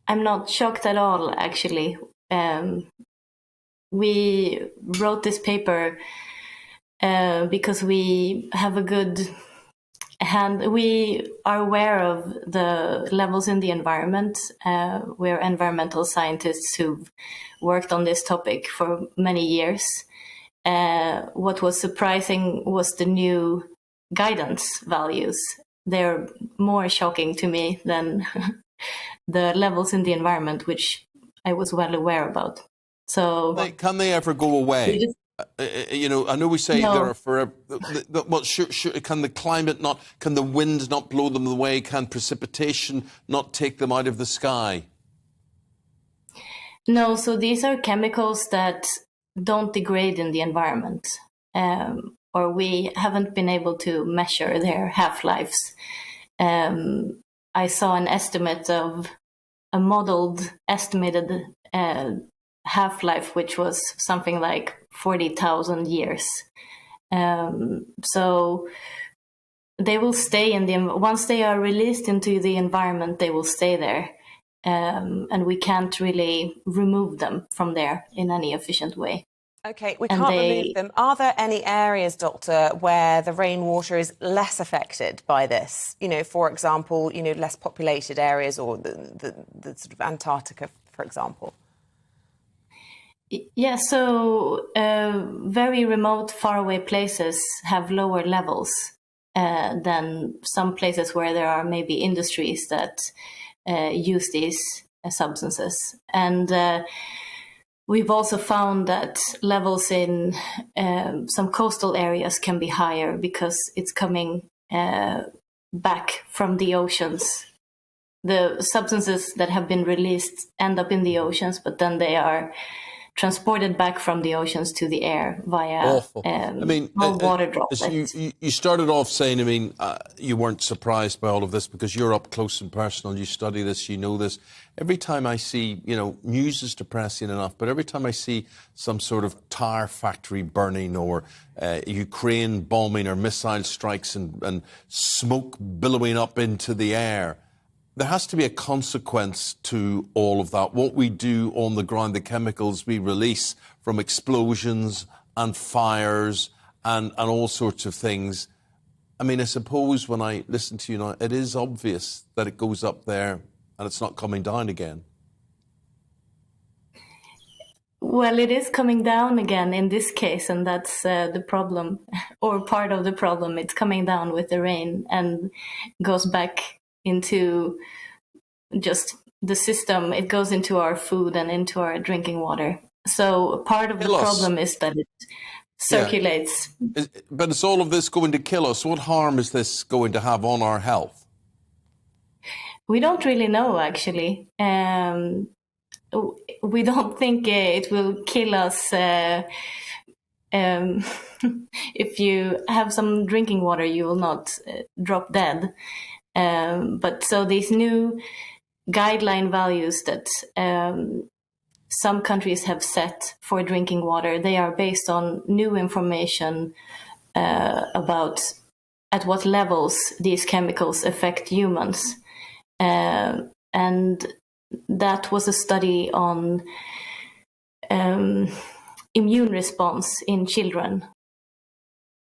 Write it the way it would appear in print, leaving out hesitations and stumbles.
I'm not shocked at all, actually. We wrote this paper because we have a good hand. We are aware of the levels in the environment. We're environmental scientists who've worked on this topic for many years. What was surprising was the new guidance values. They're more shocking to me than the levels in the environment, which I was well aware about. So, can they ever go away? You know, I know we say No. they're forever. Well, sure, can the climate not? Can the wind not blow them away? Can precipitation not take them out of the sky? No, so these are chemicals that don't degrade in the environment, or we haven't been able to measure their half-lives. I saw an estimate of a modeled estimated half-life, which was something like 40,000 years. So they will stay once they are released into the environment, they will stay there. And we can't really remove them from there in any efficient way. Okay, we can't remove them. Are there any areas, Doctor, where the rainwater is less affected by this? You know, for example, less populated areas, or the sort of Antarctica, for example? Yeah, so very remote, faraway places have lower levels than some places where there are maybe industries that use these substances. And we've also found that levels in some coastal areas can be higher because it's coming back from the oceans. The substances that have been released end up in the oceans, but then they are transported back from the oceans to the air via water droplets. You started off saying, you weren't surprised by all of this because you're up close and personal, you study this, you know this. Every time I see, news is depressing enough, but every time I see some sort of tire factory burning or Ukraine bombing or missile strikes and smoke billowing up into the air, there has to be a consequence to all of that. What we do on the ground, the chemicals we release from explosions and fires and all sorts of things. I suppose when I listen to you now, it is obvious that it goes up there and it's not coming down again. Well, it is coming down again in this case, and that's the problem, or part of the problem. It's coming down with the rain and goes back into just the system. It goes into our food and into our drinking water. So part of the problem is that it circulates. Yeah. But is all of this going to kill us? What harm is this going to have on our health? We don't really know, actually. We don't think it will kill us. If you have some drinking water, you will not drop dead. But so these new guideline values that some countries have set for drinking water, they are based on new information about at what levels these chemicals affect humans. And that was a study on immune response in children.